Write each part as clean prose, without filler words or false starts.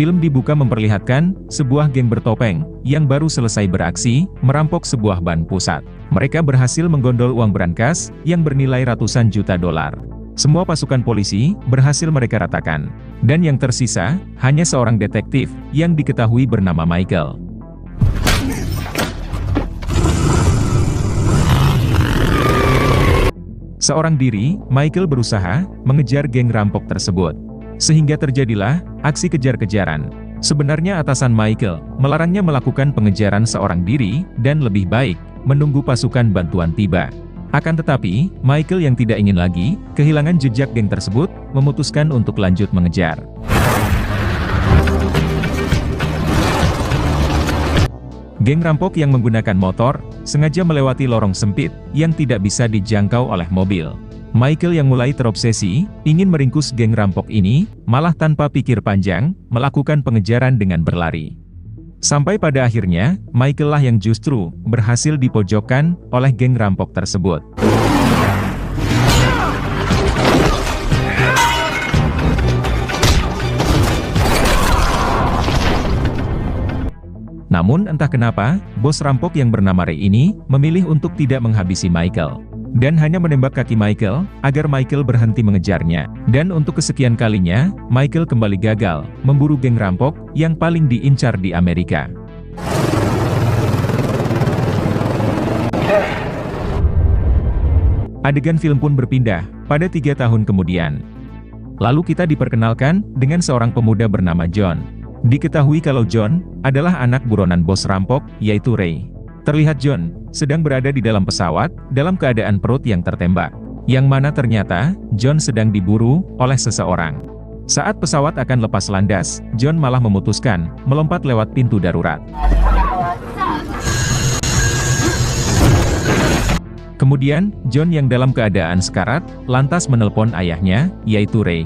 Film dibuka memperlihatkan sebuah geng bertopeng yang baru selesai beraksi merampok sebuah bank pusat. Mereka berhasil menggondol uang brankas yang bernilai ratusan juta dolar. Semua pasukan polisi berhasil mereka ratakan, dan yang tersisa hanya seorang detektif yang diketahui bernama Michael. Seorang diri, Michael berusaha mengejar geng rampok tersebut. Sehingga terjadilah aksi kejar-kejaran. Sebenarnya atasan Michael melarangnya melakukan pengejaran seorang diri dan lebih baik menunggu pasukan bantuan tiba. Akan tetapi, Michael yang tidak ingin lagi kehilangan jejak geng tersebut memutuskan untuk lanjut mengejar. Geng rampok yang menggunakan motor sengaja melewati lorong sempit yang tidak bisa dijangkau oleh mobil. Michael yang mulai terobsesi, ingin meringkus geng rampok ini, malah tanpa pikir panjang, melakukan pengejaran dengan berlari. Sampai pada akhirnya, Michael lah yang justru berhasil dipojokkan oleh geng rampok tersebut. Namun entah kenapa, bos rampok yang bernama Ray ini, memilih untuk tidak menghabisi Michael. Dan hanya menembak kaki Michael, agar Michael berhenti mengejarnya. Dan untuk kesekian kalinya, Michael kembali gagal, memburu geng rampok, yang paling diincar di Amerika. Adegan film pun berpindah, pada 3 tahun kemudian. Lalu kita diperkenalkan, dengan seorang pemuda bernama John. Diketahui kalau John, adalah anak buronan bos rampok, yaitu Ray. Terlihat John sedang berada di dalam pesawat, dalam keadaan perut yang tertembak. Yang mana ternyata, John sedang diburu oleh seseorang. Saat pesawat akan lepas landas, John malah memutuskan melompat lewat pintu darurat. Kemudian, John yang dalam keadaan sekarat, lantas menelpon ayahnya, yaitu Ray.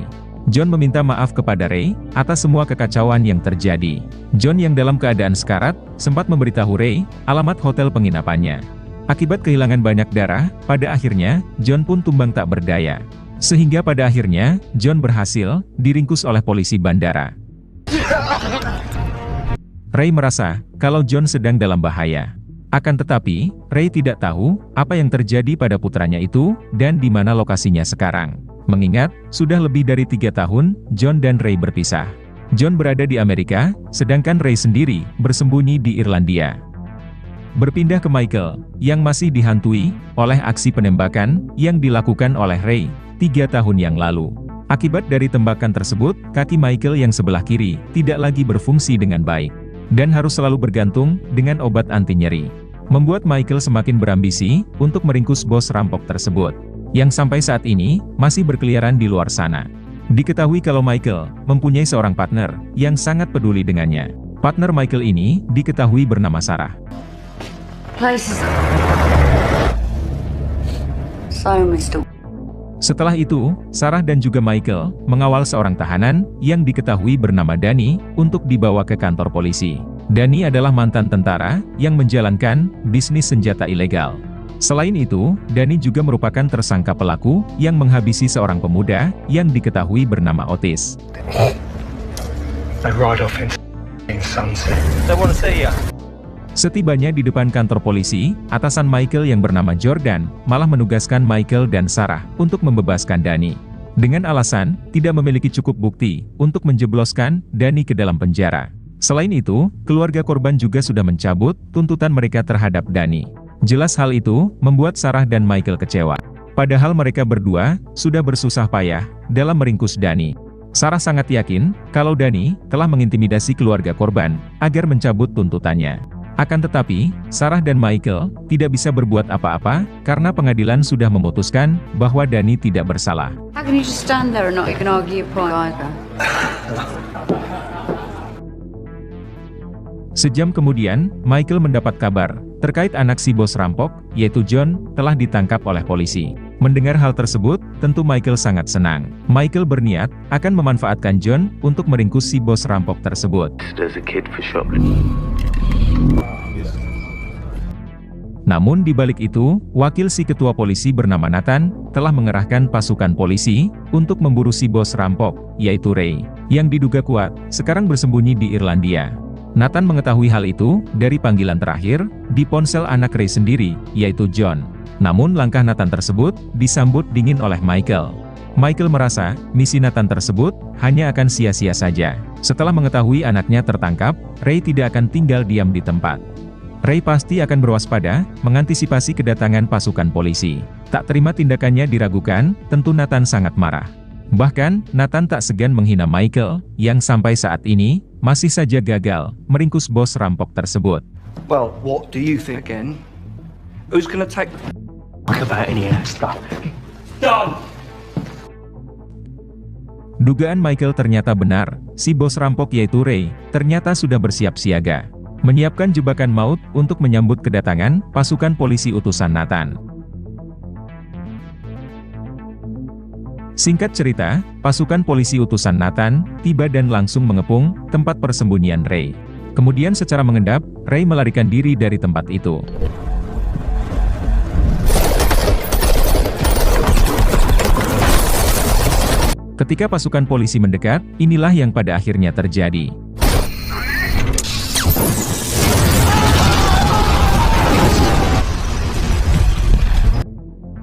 John meminta maaf kepada Ray atas semua kekacauan yang terjadi. John yang dalam keadaan sekarat, sempat memberitahu Ray alamat hotel penginapannya. Akibat kehilangan banyak darah, pada akhirnya, John pun tumbang tak berdaya. Sehingga pada akhirnya, John berhasil diringkus oleh polisi bandara. Ray merasa kalau John sedang dalam bahaya. Akan tetapi, Ray tidak tahu apa yang terjadi pada putranya itu, dan di mana lokasinya sekarang. Mengingat, sudah lebih dari 3 tahun, John dan Ray berpisah. John berada di Amerika, sedangkan Ray sendiri bersembunyi di Irlandia. Berpindah ke Michael, yang masih dihantui oleh aksi penembakan yang dilakukan oleh Ray 3 tahun yang lalu. Akibat dari tembakan tersebut, kaki Michael yang sebelah kiri tidak lagi berfungsi dengan baik, dan harus selalu bergantung dengan obat anti nyeri. Membuat Michael semakin berambisi untuk meringkus bos rampok tersebut, yang sampai saat ini masih berkeliaran di luar sana. Diketahui kalau Michael mempunyai seorang partner yang sangat peduli dengannya. Partner Michael ini diketahui bernama Sarah. Setelah itu, Sarah dan juga Michael mengawal seorang tahanan yang diketahui bernama Danny untuk dibawa ke kantor polisi. Danny adalah mantan tentara yang menjalankan bisnis senjata ilegal. Selain itu, Danny juga merupakan tersangka pelaku yang menghabisi seorang pemuda yang diketahui bernama Otis. Setibanya di depan kantor polisi, atasan Michael yang bernama Jordan malah menugaskan Michael dan Sarah untuk membebaskan Danny. Dengan alasan tidak memiliki cukup bukti untuk menjebloskan Danny ke dalam penjara. Selain itu, keluarga korban juga sudah mencabut tuntutan mereka terhadap Danny. Jelas hal itu membuat Sarah dan Michael kecewa. Padahal mereka berdua sudah bersusah payah dalam meringkus Danny. Sarah sangat yakin kalau Danny telah mengintimidasi keluarga korban agar mencabut tuntutannya. Akan tetapi, Sarah dan Michael tidak bisa berbuat apa-apa karena pengadilan sudah memutuskan bahwa Danny tidak bersalah. Sejam kemudian, Michael mendapat kabar terkait anak si bos rampok, yaitu John, telah ditangkap oleh polisi. Mendengar hal tersebut, tentu Michael sangat senang. Michael berniat akan memanfaatkan John untuk meringkus si bos rampok tersebut. Namun di balik itu, wakil si ketua polisi bernama Nathan, telah mengerahkan pasukan polisi, untuk memburu si bos rampok, yaitu Ray, yang diduga kuat, sekarang bersembunyi di Irlandia. Nathan mengetahui hal itu, dari panggilan terakhir, di ponsel anak Ray sendiri, yaitu John. Namun langkah Nathan tersebut, disambut dingin oleh Michael. Michael merasa, misi Nathan tersebut, hanya akan sia-sia saja. Setelah mengetahui anaknya tertangkap, Ray tidak akan tinggal diam di tempat. Ray pasti akan berwaspada, mengantisipasi kedatangan pasukan polisi. Tak terima tindakannya diragukan, tentu Nathan sangat marah. Bahkan, Nathan tak segan menghina Michael, yang sampai saat ini, masih saja gagal, meringkus bos rampok tersebut. Well, what do you think again? Who's gonna take... about any of that stuff? Done! Dugaan Michael ternyata benar, si bos rampok yaitu Ray, ternyata sudah bersiap siaga. Menyiapkan jebakan maut untuk menyambut kedatangan pasukan polisi utusan Nathan. Singkat cerita, pasukan polisi utusan Nathan tiba dan langsung mengepung tempat persembunyian Ray. Kemudian secara mengendap, Ray melarikan diri dari tempat itu. Ketika pasukan polisi mendekat, inilah yang pada akhirnya terjadi.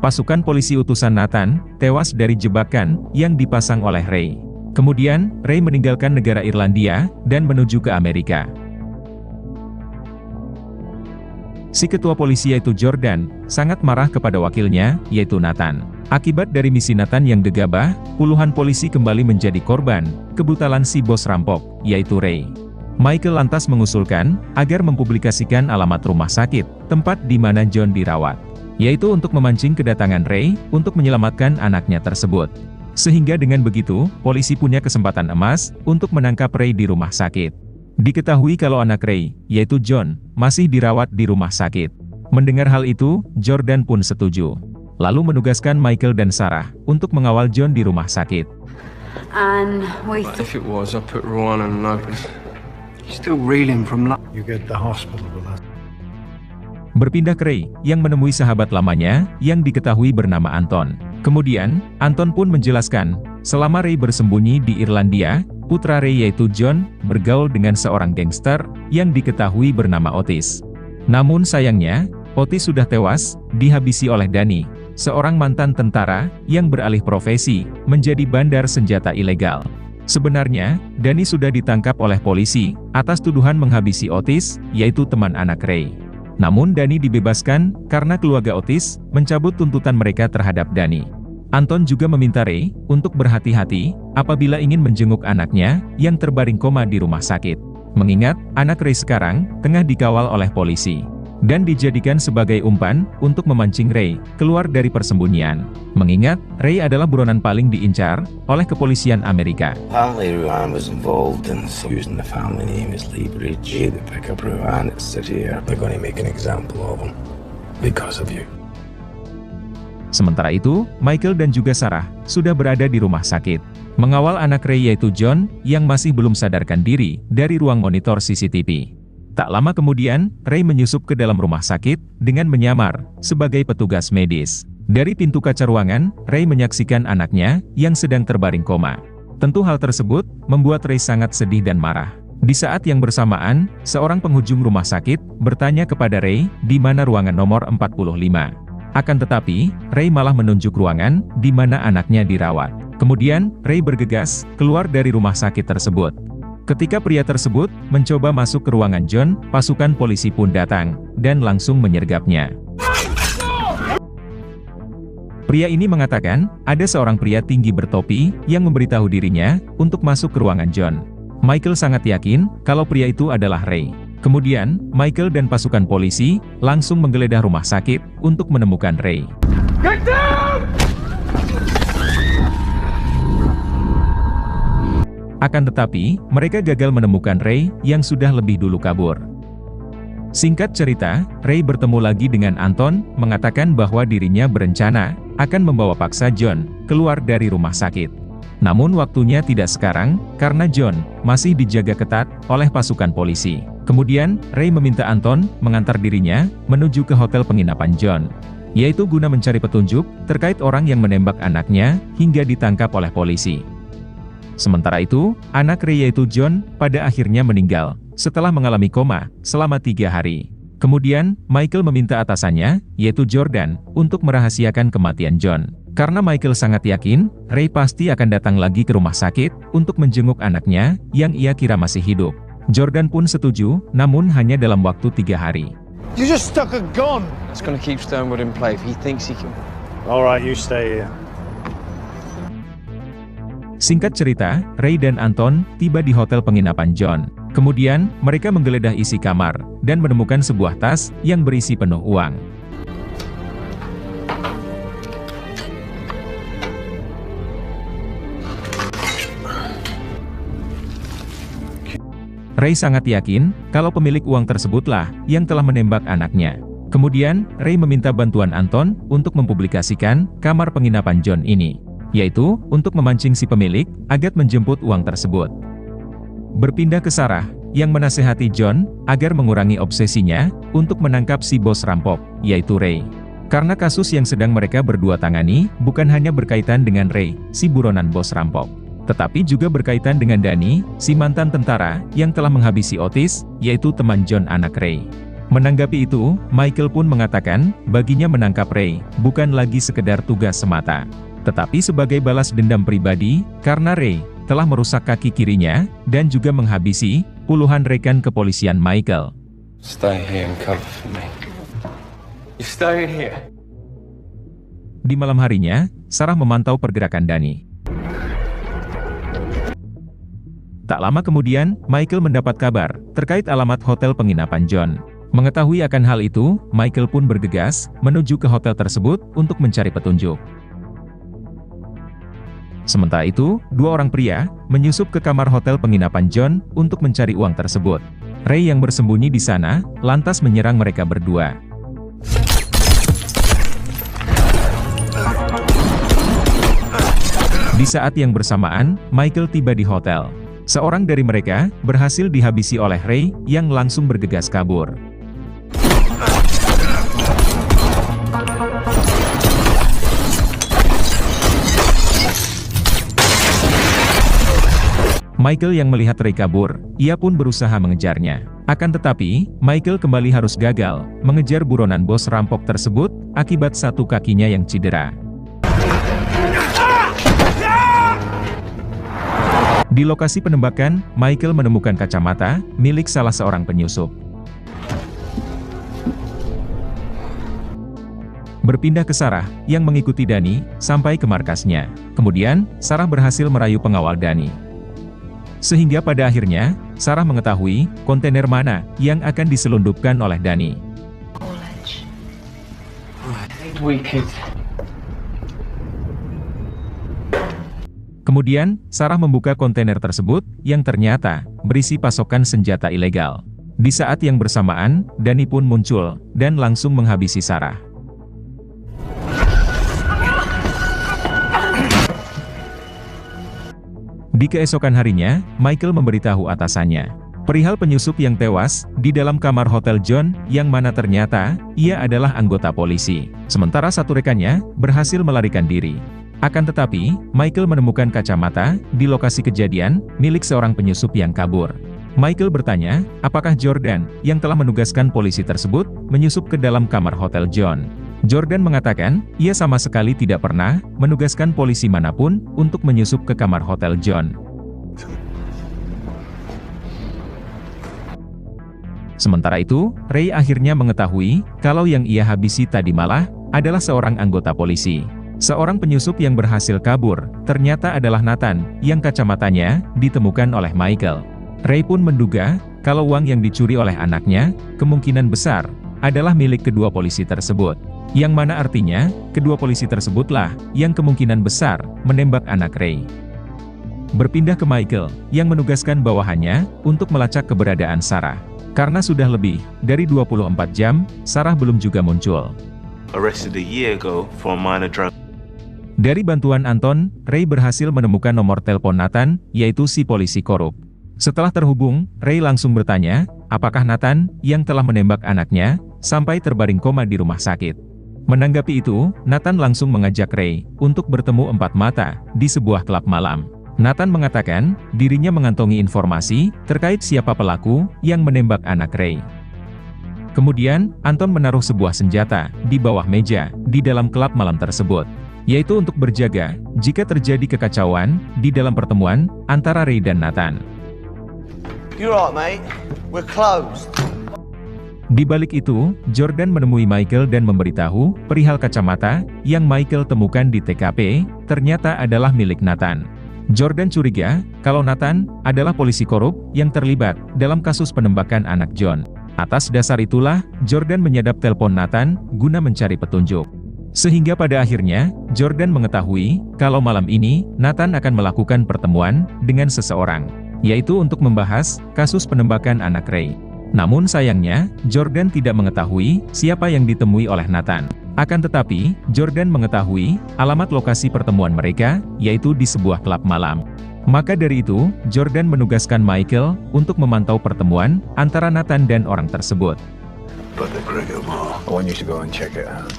Pasukan polisi utusan Nathan tewas dari jebakan yang dipasang oleh Ray. Kemudian, Ray meninggalkan negara Irlandia dan menuju ke Amerika. Si ketua polisi yaitu Jordan sangat marah kepada wakilnya, yaitu Nathan. Akibat dari misi Nathan yang gegabah, puluhan polisi kembali menjadi korban kebutalan si bos rampok, yaitu Ray. Michael lantas mengusulkan agar mempublikasikan alamat rumah sakit tempat di mana John dirawat, yaitu untuk memancing kedatangan Ray untuk menyelamatkan anaknya tersebut. Sehingga dengan begitu, polisi punya kesempatan emas untuk menangkap Ray di rumah sakit. Diketahui kalau anak Ray, yaitu John, masih dirawat di rumah sakit. Mendengar hal itu, Jordan pun setuju. Lalu menugaskan Michael dan Sarah untuk mengawal John di rumah sakit. If it was, I put Rowan on open. He's still reeling from you get the hospital with us. Berpindah ke Ray, yang menemui sahabat lamanya, yang diketahui bernama Anton. Kemudian, Anton pun menjelaskan, selama Ray bersembunyi di Irlandia, putra Ray yaitu John, bergaul dengan seorang gangster, yang diketahui bernama Otis. Namun sayangnya, Otis sudah tewas, dihabisi oleh Danny, seorang mantan tentara, yang beralih profesi, menjadi bandar senjata ilegal. Sebenarnya, Danny sudah ditangkap oleh polisi, atas tuduhan menghabisi Otis, yaitu teman anak Ray. Namun Danny dibebaskan, karena keluarga Otis, mencabut tuntutan mereka terhadap Danny. Anton juga meminta Ray, untuk berhati-hati, apabila ingin menjenguk anaknya, yang terbaring koma di rumah sakit. Mengingat, anak Ray sekarang, tengah dikawal oleh polisi. Dan dijadikan sebagai umpan, untuk memancing Ray, keluar dari persembunyian. Mengingat, Ray adalah buronan paling diincar, oleh kepolisian Amerika. Apparently Ruan was involved in using the family name as Leebridge. They pick up Ruan, it's city here. They're going to make an example of him. Because of you. Sementara itu, Michael dan juga Sarah, sudah berada di rumah sakit. Mengawal anak Ray yaitu John, yang masih belum sadarkan diri, dari ruang monitor CCTV. Tak lama kemudian, Ray menyusup ke dalam rumah sakit, dengan menyamar, sebagai petugas medis. Dari pintu kaca ruangan, Ray menyaksikan anaknya, yang sedang terbaring koma. Tentu hal tersebut, membuat Ray sangat sedih dan marah. Di saat yang bersamaan, seorang penghujung rumah sakit, bertanya kepada Ray, di mana ruangan nomor 45. Akan tetapi, Ray malah menunjuk ruangan, di mana anaknya dirawat. Kemudian, Ray bergegas, keluar dari rumah sakit tersebut. Ketika pria tersebut mencoba masuk ke ruangan John, pasukan polisi pun datang, dan langsung menyergapnya. Pria ini mengatakan, ada seorang pria tinggi bertopi, yang memberitahu dirinya, untuk masuk ke ruangan John. Michael sangat yakin, kalau pria itu adalah Ray. Kemudian, Michael dan pasukan polisi, langsung menggeledah rumah sakit, untuk menemukan Ray. Get down! Akan tetapi, mereka gagal menemukan Ray, yang sudah lebih dulu kabur. Singkat cerita, Ray bertemu lagi dengan Anton, mengatakan bahwa dirinya berencana, akan membawa paksa John, keluar dari rumah sakit. Namun waktunya tidak sekarang, karena John masih dijaga ketat oleh pasukan polisi. Kemudian, Ray meminta Anton mengantar dirinya menuju ke hotel penginapan John, yaitu guna mencari petunjuk terkait orang yang menembak anaknya hingga ditangkap oleh polisi. Sementara itu, anak Ray yaitu John pada akhirnya meninggal setelah mengalami koma selama 3 hari. Kemudian, Michael meminta atasannya, yaitu Jordan, untuk merahasiakan kematian John. Karena Michael sangat yakin, Ray pasti akan datang lagi ke rumah sakit untuk menjenguk anaknya yang ia kira masih hidup. Jordan pun setuju, namun hanya dalam waktu 3 hari. You just stuck a gun. It's gonna keep Stonewood in play if he thinks he can. All right, you stay here. Singkat cerita, Ray dan Anton tiba di hotel penginapan John. Kemudian, mereka menggeledah isi kamar dan menemukan sebuah tas yang berisi penuh uang. Ray sangat yakin kalau pemilik uang tersebutlah yang telah menembak anaknya. Kemudian, Ray meminta bantuan Anton untuk mempublikasikan kamar penginapan John ini, yaitu untuk memancing si pemilik agar menjemput uang tersebut. Berpindah ke Sarah, yang menasehati John agar mengurangi obsesinya untuk menangkap si bos rampok, yaitu Ray. Karena kasus yang sedang mereka berdua tangani bukan hanya berkaitan dengan Ray, si buronan bos rampok, tetapi juga berkaitan dengan Danny, si mantan tentara yang telah menghabisi Otis, yaitu teman John anak Ray. Menanggapi itu, Michael pun mengatakan baginya menangkap Ray bukan lagi sekedar tugas semata, tetapi sebagai balas dendam pribadi karena Ray telah merusak kaki kirinya dan juga menghabisi puluhan rekan kepolisian Michael. Stay here and cover for me. You're staying here. Di malam harinya, Sarah memantau pergerakan Danny. Tak lama kemudian, Michael mendapat kabar terkait alamat hotel penginapan John. Mengetahui akan hal itu, Michael pun bergegas menuju ke hotel tersebut untuk mencari petunjuk. Sementara itu, 2 orang pria menyusup ke kamar hotel penginapan John untuk mencari uang tersebut. Ray yang bersembunyi di sana lantas menyerang mereka berdua. Di saat yang bersamaan, Michael tiba di hotel. Seorang dari mereka berhasil dihabisi oleh Ray yang langsung bergegas kabur. Michael yang melihat Ray kabur, ia pun berusaha mengejarnya. Akan tetapi, Michael kembali harus gagal mengejar buronan bos rampok tersebut akibat satu kakinya yang cedera. Di lokasi penembakan, Michael menemukan kacamata milik salah seorang penyusup. Berpindah ke Sarah, yang mengikuti Danny sampai ke markasnya. Kemudian, Sarah berhasil merayu pengawal Danny. Sehingga pada akhirnya, Sarah mengetahui kontainer mana yang akan diselundupkan oleh Danny. Kemudian, Sarah membuka kontainer tersebut yang ternyata berisi pasokan senjata ilegal. Di saat yang bersamaan, Danny pun muncul dan langsung menghabisi Sarah. Di keesokan harinya, Michael memberitahu atasannya perihal penyusup yang tewas di dalam kamar hotel John, yang mana ternyata ia adalah anggota polisi. Sementara satu rekannya berhasil melarikan diri. Akan tetapi, Michael menemukan kacamata di lokasi kejadian milik seorang penyusup yang kabur. Michael bertanya, apakah Jordan yang telah menugaskan polisi tersebut menyusup ke dalam kamar hotel John. Jordan mengatakan, ia sama sekali tidak pernah menugaskan polisi manapun untuk menyusup ke kamar hotel John. Sementara itu, Ray akhirnya mengetahui kalau yang ia habisi tadi malah adalah seorang anggota polisi. Seorang penyusup yang berhasil kabur ternyata adalah Nathan, yang kacamatanya ditemukan oleh Michael. Ray pun menduga kalau uang yang dicuri oleh anaknya kemungkinan besar adalah milik kedua polisi tersebut. Yang mana artinya, kedua polisi tersebutlah yang kemungkinan besar menembak anak Ray. Berpindah ke Michael, yang menugaskan bawahannya untuk melacak keberadaan Sarah. Karena sudah lebih dari 24 jam, Sarah belum juga muncul. Arrested a year ago for a minor drug. Dari bantuan Anton, Ray berhasil menemukan nomor telepon Nathan, yaitu si polisi korup. Setelah terhubung, Ray langsung bertanya, apakah Nathan, yang telah menembak anaknya, sampai terbaring koma di rumah sakit. Menanggapi itu, Nathan langsung mengajak Ray untuk bertemu empat mata di sebuah klub malam. Nathan mengatakan, dirinya mengantongi informasi terkait siapa pelaku yang menembak anak Ray. Kemudian, Anton menaruh sebuah senjata di bawah meja di dalam klub malam tersebut, yaitu untuk berjaga jika terjadi kekacauan di dalam pertemuan antara Ray dan Nathan. You're right, mate. We're closed. Di balik itu, Jordan menemui Michael dan memberitahu perihal kacamata yang Michael temukan di TKP, ternyata adalah milik Nathan. Jordan curiga kalau Nathan adalah polisi korup yang terlibat dalam kasus penembakan anak John. Atas dasar itulah, Jordan menyadap telepon Nathan guna mencari petunjuk. Sehingga pada akhirnya, Jordan mengetahui kalau malam ini Nathan akan melakukan pertemuan dengan seseorang, yaitu untuk membahas kasus penembakan anak Ray. Namun sayangnya, Jordan tidak mengetahui siapa yang ditemui oleh Nathan. Akan tetapi, Jordan mengetahui alamat lokasi pertemuan mereka, yaitu di sebuah klub malam. Maka dari itu, Jordan menugaskan Michael untuk memantau pertemuan antara Nathan dan orang tersebut. But the cricket bar. I want you to go and check it out.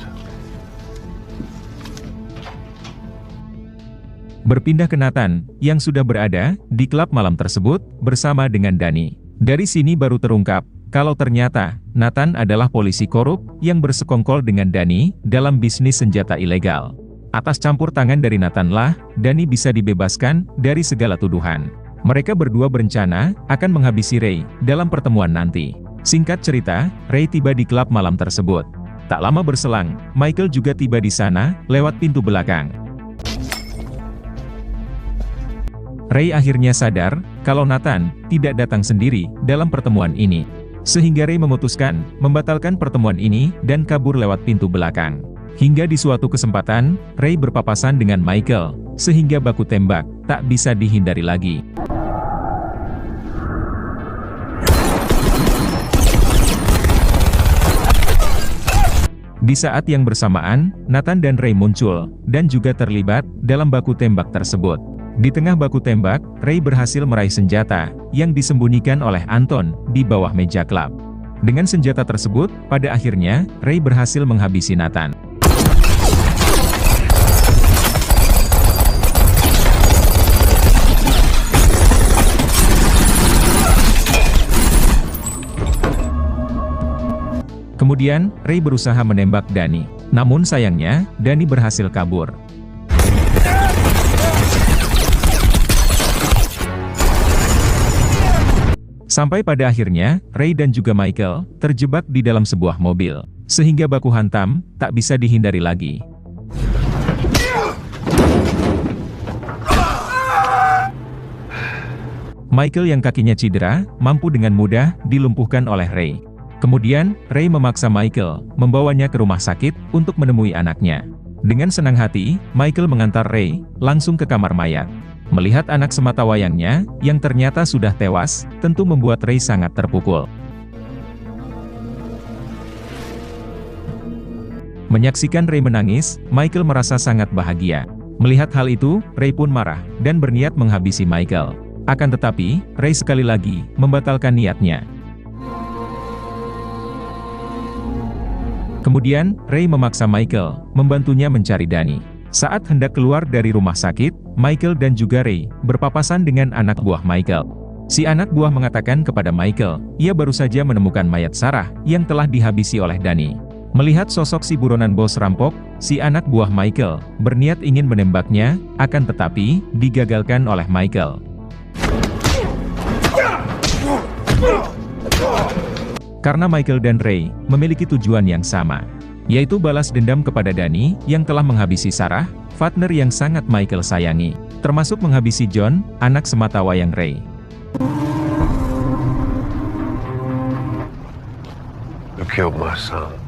Berpindah ke Nathan, yang sudah berada di klub malam tersebut bersama dengan Danny. Dari sini baru terungkap kalau ternyata Nathan adalah polisi korup yang bersekongkol dengan Danny dalam bisnis senjata ilegal. Atas campur tangan dari Nathan lah, Danny bisa dibebaskan dari segala tuduhan. Mereka berdua berencana akan menghabisi Ray dalam pertemuan nanti. Singkat cerita, Ray tiba di klub malam tersebut. Tak lama berselang, Michael juga tiba di sana lewat pintu belakang. Ray akhirnya sadar kalau Nathan tidak datang sendiri dalam pertemuan ini. Sehingga Ray memutuskan membatalkan pertemuan ini dan kabur lewat pintu belakang. Hingga di suatu kesempatan, Ray berpapasan dengan Michael, sehingga baku tembak tak bisa dihindari lagi. Di saat yang bersamaan, Nathan dan Ray muncul, dan juga terlibat dalam baku tembak tersebut. Di tengah baku tembak, Ray berhasil meraih senjata yang disembunyikan oleh Anton di bawah meja klub. Dengan senjata tersebut, pada akhirnya, Ray berhasil menghabisi Nathan. Kemudian, Ray berusaha menembak Danny. Namun sayangnya, Danny berhasil kabur. Sampai pada akhirnya, Ray dan juga Michael terjebak di dalam sebuah mobil, sehingga baku hantam tak bisa dihindari lagi. Michael yang kakinya cedera, mampu dengan mudah dilumpuhkan oleh Ray. Kemudian, Ray memaksa Michael membawanya ke rumah sakit untuk menemui anaknya. Dengan senang hati, Michael mengantar Ray langsung ke kamar mayat. Melihat anak sematawayangnya yang ternyata sudah tewas, tentu membuat Ray sangat terpukul. Menyaksikan Ray menangis, Michael merasa sangat bahagia. Melihat hal itu, Ray pun marah dan berniat menghabisi Michael. Akan tetapi, Ray sekali lagi membatalkan niatnya. Kemudian, Ray memaksa Michael membantunya mencari Danny. Saat hendak keluar dari rumah sakit, Michael dan juga Ray berpapasan dengan anak buah Michael. Si anak buah mengatakan kepada Michael, ia baru saja menemukan mayat Sarah yang telah dihabisi oleh Danny. Melihat sosok si buronan bos rampok, si anak buah Michael berniat ingin menembaknya, akan tetapi digagalkan oleh Michael. Karena Michael dan Ray memiliki tujuan yang sama, yaitu balas dendam kepada Danny yang telah menghabisi Sarah, partner yang sangat Michael sayangi, termasuk menghabisi John, anak sematawayang Ray. You killed my son.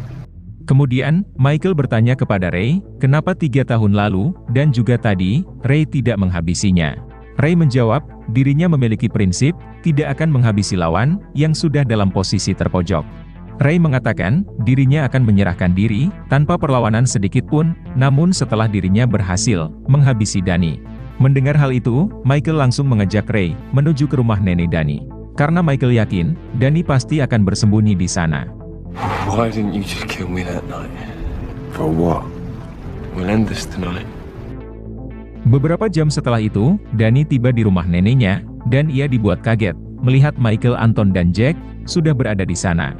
Kemudian, Michael bertanya kepada Ray, kenapa 3 tahun lalu, dan juga tadi, Ray tidak menghabisinya. Ray menjawab, dirinya memiliki prinsip, tidak akan menghabisi lawan, yang sudah dalam posisi terpojok. Ray mengatakan dirinya akan menyerahkan diri tanpa perlawanan sedikit pun, namun setelah dirinya berhasil menghabisi Danny. Mendengar hal itu, Michael langsung mengajak Ray menuju ke rumah nenek Danny. Karena Michael yakin Danny pasti akan bersembunyi di sana. Why didn't you just kill me that night? For what? We'll end this tonight. Beberapa jam setelah itu, Danny tiba di rumah neneknya, dan ia dibuat kaget melihat Michael, Anton, dan Jack sudah berada di sana.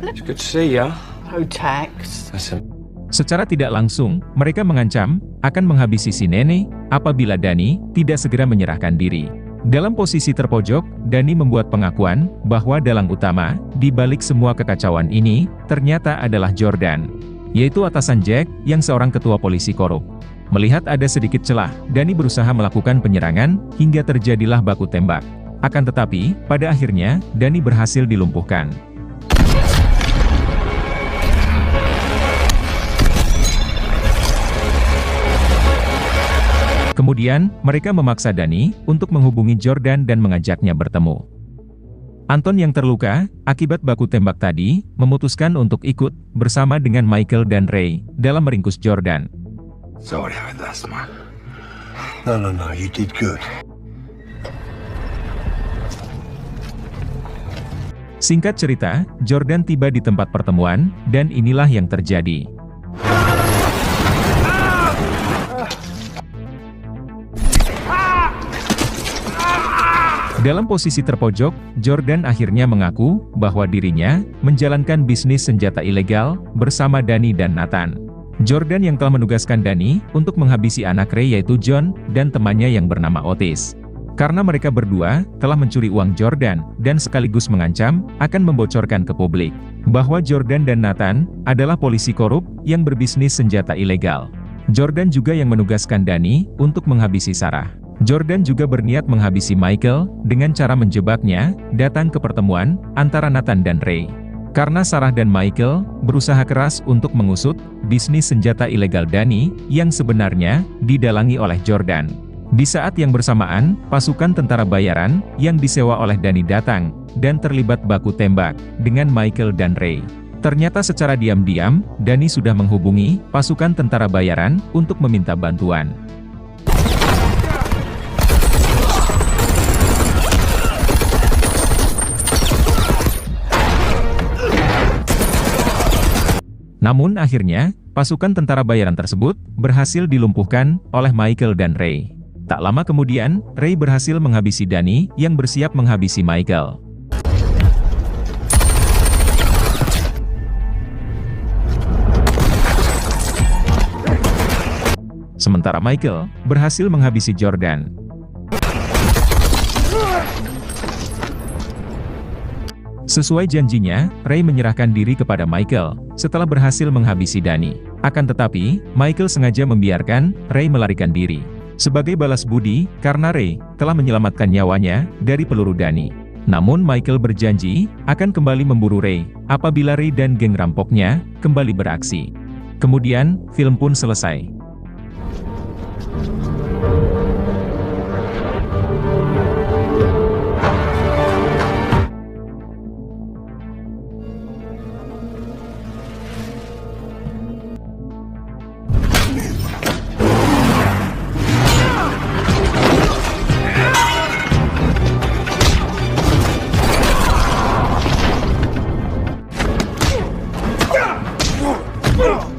It's good to see ya. No tax. Secara tidak langsung, mereka mengancam akan menghabisi si nenek apabila Danny tidak segera menyerahkan diri. Dalam posisi terpojok, Danny membuat pengakuan bahwa dalang utama di balik semua kekacauan ini ternyata adalah Jordan, yaitu atasan Jack yang seorang ketua polisi korup. Melihat ada sedikit celah, Danny berusaha melakukan penyerangan hingga terjadilah baku tembak. Akan tetapi, pada akhirnya, Danny berhasil dilumpuhkan. Kemudian, mereka memaksa Danny untuk menghubungi Jordan dan mengajaknya bertemu. Anton yang terluka akibat baku tembak tadi, memutuskan untuk ikut bersama dengan Michael dan Ray dalam meringkus Jordan. Sorry about that, man. No, you did good. Singkat cerita, Jordan tiba di tempat pertemuan, dan inilah yang terjadi. Dalam posisi terpojok, Jordan akhirnya mengaku bahwa dirinya menjalankan bisnis senjata ilegal bersama Danny dan Nathan. Jordan yang telah menugaskan Danny untuk menghabisi anak Ray yaitu John dan temannya yang bernama Otis. Karena mereka berdua telah mencuri uang Jordan dan sekaligus mengancam akan membocorkan ke publik bahwa Jordan dan Nathan adalah polisi korup yang berbisnis senjata ilegal. Jordan juga yang menugaskan Danny untuk menghabisi Sarah. Jordan juga berniat menghabisi Michael dengan cara menjebaknya datang ke pertemuan antara Nathan dan Ray. Karena Sarah dan Michael berusaha keras untuk mengusut bisnis senjata ilegal Danny yang sebenarnya didalangi oleh Jordan. Di saat yang bersamaan, pasukan tentara bayaran yang disewa oleh Danny datang dan terlibat baku tembak dengan Michael dan Ray. Ternyata secara diam-diam, Danny sudah menghubungi pasukan tentara bayaran untuk meminta bantuan. Namun akhirnya, pasukan tentara bayaran tersebut berhasil dilumpuhkan oleh Michael dan Ray. Tak lama kemudian, Ray berhasil menghabisi Danny yang bersiap menghabisi Michael. Sementara Michael berhasil menghabisi Jordan. Sesuai janjinya, Ray menyerahkan diri kepada Michael setelah berhasil menghabisi Danny. Akan tetapi, Michael sengaja membiarkan Ray melarikan diri. Sebagai balas budi, karena Ray telah menyelamatkan nyawanya dari peluru Danny. Namun Michael berjanji akan kembali memburu Ray apabila Ray dan geng rampoknya kembali beraksi. Kemudian, film pun selesai. Oh!